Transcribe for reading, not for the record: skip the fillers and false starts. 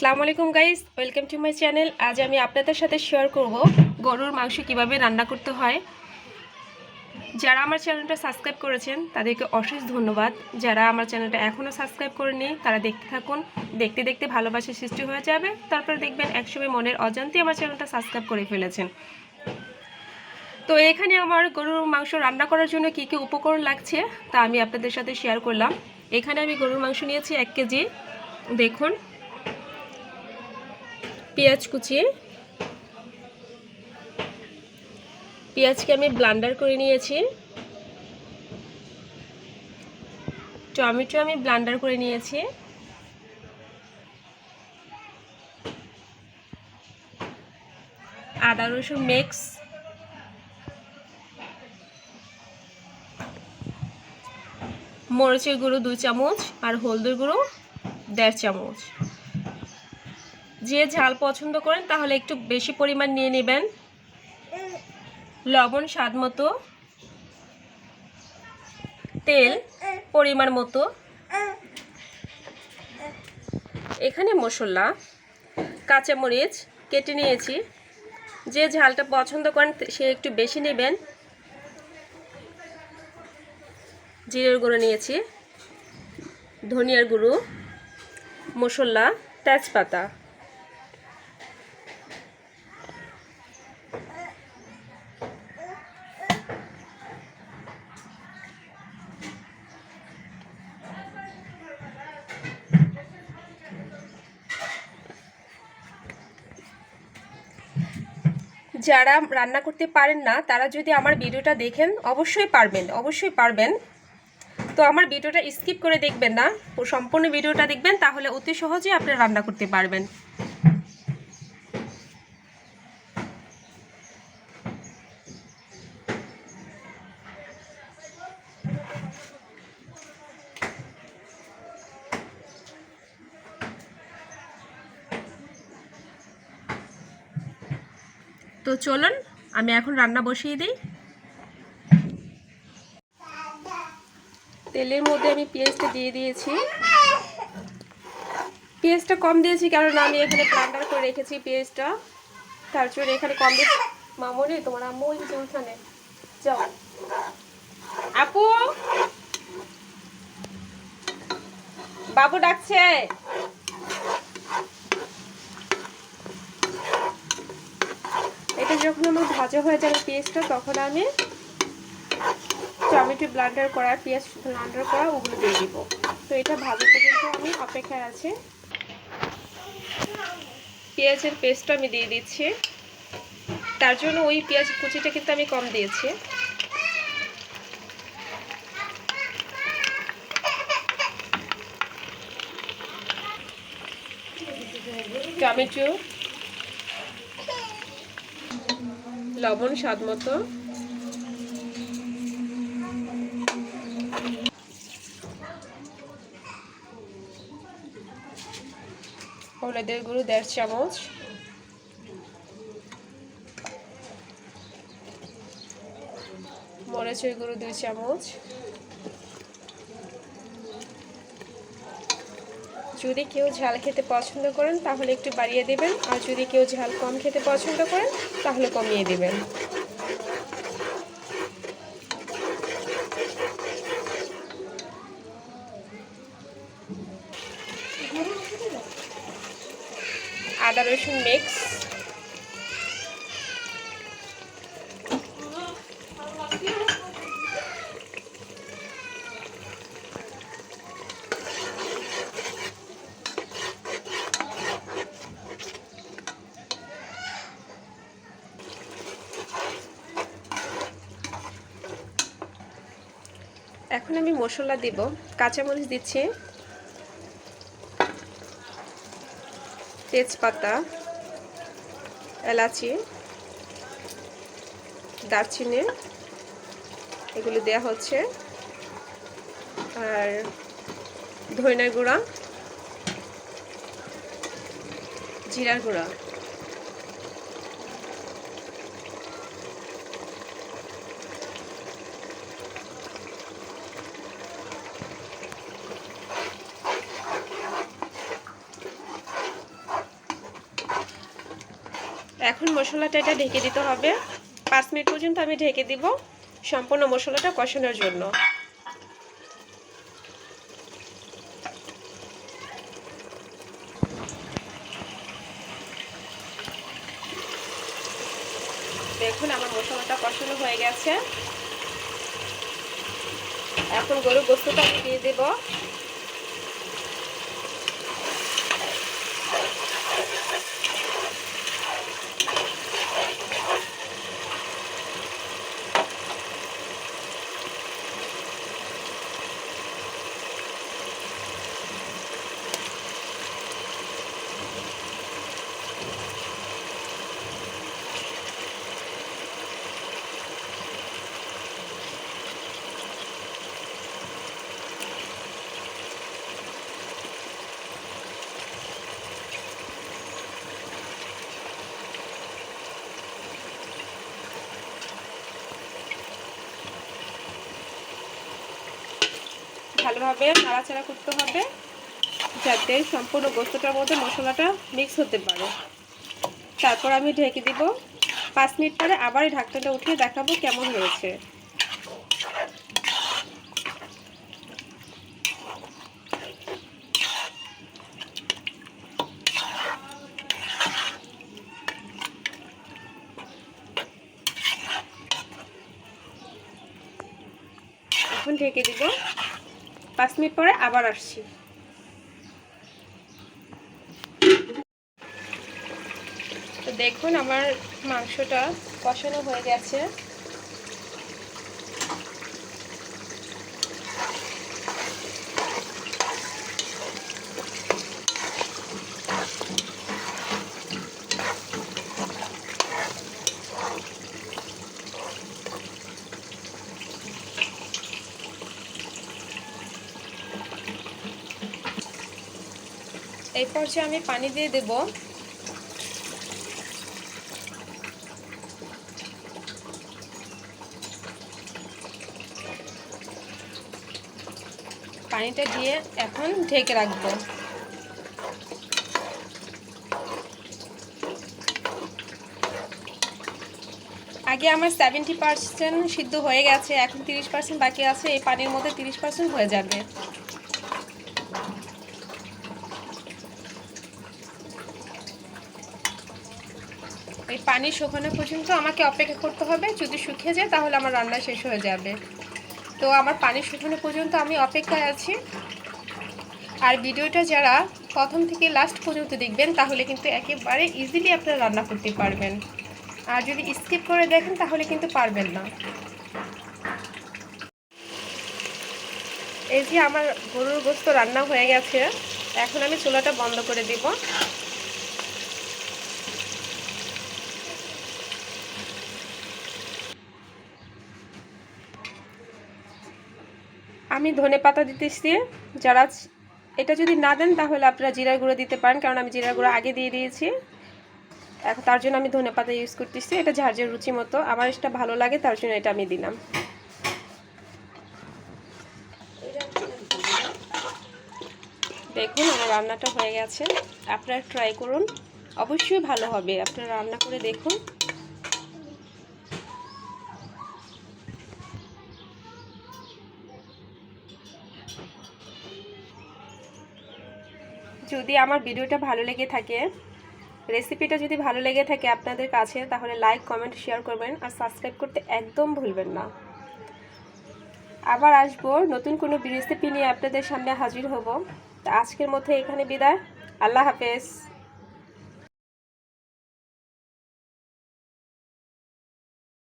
আসসালামু আলাইকুম guys, welcome to my channel. আজ আমি আপনাদের সাথে শেয়ার করব গরুর মাংস কিভাবে রান্না করতে হয়। যারা আমার চ্যানেলটা সাবস্ক্রাইব করেছেন তাদেরকে অশেষ ধন্যবাদ। যারা আমার চ্যানেলটা এখনও সাবস্ক্রাইব করেনি তারা দেখতে থাকুন। দেখতে দেখতে ভালোবাসা সৃষ্টি হয়ে যাবে, তারপর দেখবেন একসময় মনের অজান্তে আমার চ্যানেলটা সাবস্ক্রাইব করে ফেলেছেন। তো এখানে আমার গরুর মাংস রান্না করার জন্য কী কী উপকরণ লাগছে তা আমি আপনাদের সাথে শেয়ার করলাম। এখানে আমি গরুর মাংস নিয়েছি 1 কেজি। দেখুন, পেঁয়াজ কুচি, পেঁয়াজকে আমি ব্লেন্ডার করে নিয়েছি। টমেটো আমি ব্লেন্ডার করে নিয়েছি। আদা রসুন মিক্স, মরিচের গুঁড়ো 2 চামচ আর হলদের গুঁড়ো 1.5 চামচ। যে ঝাল পছন্দ করেন তাহলে একটু বেশি পরিমাণ নিয়ে নেবেন। লবণ স্বাদ মতো, তেল পরিমাণ মতো। এখানে মশলা, কাঁচামরিচ কেটে নিয়েছি। যে ঝালটা পছন্দ করেন সে একটু বেশি নেবেন। জিরের গুঁড়ো নিয়েছি, ধনিয়ার গুঁড়ো, মশলা, তেজপাতা। যারা রান্না করতে পারেন না তারা যদি আমার ভিডিওটা দেখেন অবশ্যই পারবেন। তো আমার ভিডিওটা স্কিপ করে দেখবেন না, সম্পূর্ণ ভিডিওটা দেখবেন, তাহলে অতি সহজে আপনি রান্না করতে পারবেন। তো চলুন আমি এখন রান্না বসিয়ে দিই। তেলের মধ্যে আমি পেঁয়াজটা দিয়ে দিয়েছি। পেঁয়াজটা কম দিয়েছি কারণ আমি এখানে ব্লেন্ডার করে রেখেছি পেঁয়াজটা, তার জন্য এখানে কম দিয়েছি। মামনি, তোমার আম্মু ওইখানে ওখানে যাও। আপু, বাবু ডাকছে। এটা যখন আমার ভাজা হয়ে যাবে পেঁয়াজটা, তখন আমি টমেটো ব্লেন্ডার করা, পেঁয়াজ ব্লেন্ডার করা ওগুলো দিয়ে দিব। তো এটা ভাজা পর্যন্ত আমি অপেক্ষায় আছি। পেঁয়াজের পেস্টটা আমি দিয়ে দিচ্ছি, তার জন্য ওই পেঁয়াজ কুচিটা কিন্তু আমি কম দিয়েছি। টমেটো, লবণ স্বাদ মতো, হলুদের গুঁড়ো 1.5 চামচ, মরিচের গুঁড়ো 2 চামচ। যদি কেউ ঝাল খেতে পছন্দ করেন তাহলে একটু বাড়িয়ে দেবেন, আর যদি কেউ ঝাল কম খেতে পছন্দ করেন তাহলে কমিয়ে দেবেন। আদা রসুন মিক্স, এখন আমি মশলা দেব। কাঁচামরিচ দিচ্ছি, তেজপাতা, এলাচি, দারচিনি এগুলো দেয়া হচ্ছে, আর ধনিয়ার গুঁড়া, জিরার গুঁড়া। এখন মশলাটা এটা ঢেকে দিতে হবে। 5 মিনিট পর্যন্ত আমি ঢেকে দিব সম্পূর্ণ মশলাটা কষানোর জন্য। দেখুন আমার মশলাটা কষানো হয়ে গেছে। এখন গরুর গোশতটা আমি দিয়ে দেব। ভালোভাবে নাড়াচাড়া করতে হবে যাতে সম্পূর্ণ গোশতটার মধ্যে মশলাটা মিক্স হতে পারে। তারপর আমি ঢেকে দিব। 5 মিনিট পরে আবার এই ঢাকনাটা উঠিয়ে দেখাবো কেমন হয়েছে। এখন ঢেকে দিব। 5 মিনিট পরে আবার আসছি। তো দেখুন আমার মাংসটা কষানো হয়ে গেছে। এই পর্যায়ে আমি পানি দিয়ে দেব। পানিটা দিয়ে এখন ঢেকে রাখবো। আগে আমার 70% সিদ্ধ হয়ে গেছে, এখন 30% বাকি আছে। এই পানির মধ্যে 30% হয়ে যাবে। এই পানি শুকানো পর্যন্ত আমাকে অপেক্ষা করতে হবে। যদি শুকিয়ে যায় তাহলে আমার রান্না শেষ হয়ে যাবে। তো আমার পানি শুকানো পর্যন্ত আমি অপেক্ষায় আছি। আর ভিডিওটা যারা প্রথম থেকে লাস্ট পর্যন্ত দেখবেন তাহলে কিন্তু একেবারে ইজিলি আপনারা রান্না করতে পারবেন। আর যদি স্কিপ করে দেখেন তাহলে কিন্তু পারবেন না। এই যে আমার গরুর গোশত রান্না হয়ে গেছে। এখন আমি চুলাটা বন্ধ করে দিব। আমি ধনেপাতা দিতেছি। যারা এটা যদি না দেন তাহলে আপনারা জিরার গুঁড়ো দিতে পারেন, কারণ আমি জিরার গুঁড়ো আগে দিয়ে দিয়েছি। এখন তার জন্য আমি ধনেপাতা ইউজ করতেছি। এটা যার যার রুচি মতো, আমার এটা ভালো লাগে তার জন্য এটা আমি দিলাম। দেখুন আমার রান্নাটা হয়ে গেছে। আপনারা ট্রাই করুন, অবশ্যই ভালো হবে। আপনারা রান্না করে দেখুন। যদি আমার ভিডিওটা ভালো লেগে থাকে, রেসিপিটা যদি ভালো লেগে থাকে আপনাদের কাছে, তাহলে লাইক কমেন্ট শেয়ার করবেন আর সাবস্ক্রাইব করতে একদম ভুলবেন না। আবার আসবো নতুন কোনো রেসিপি নিয়ে আপনাদের সামনে হাজির হব। তো আজকের মধ্যে এখানে বিদায়। আল্লাহ হাফেজ।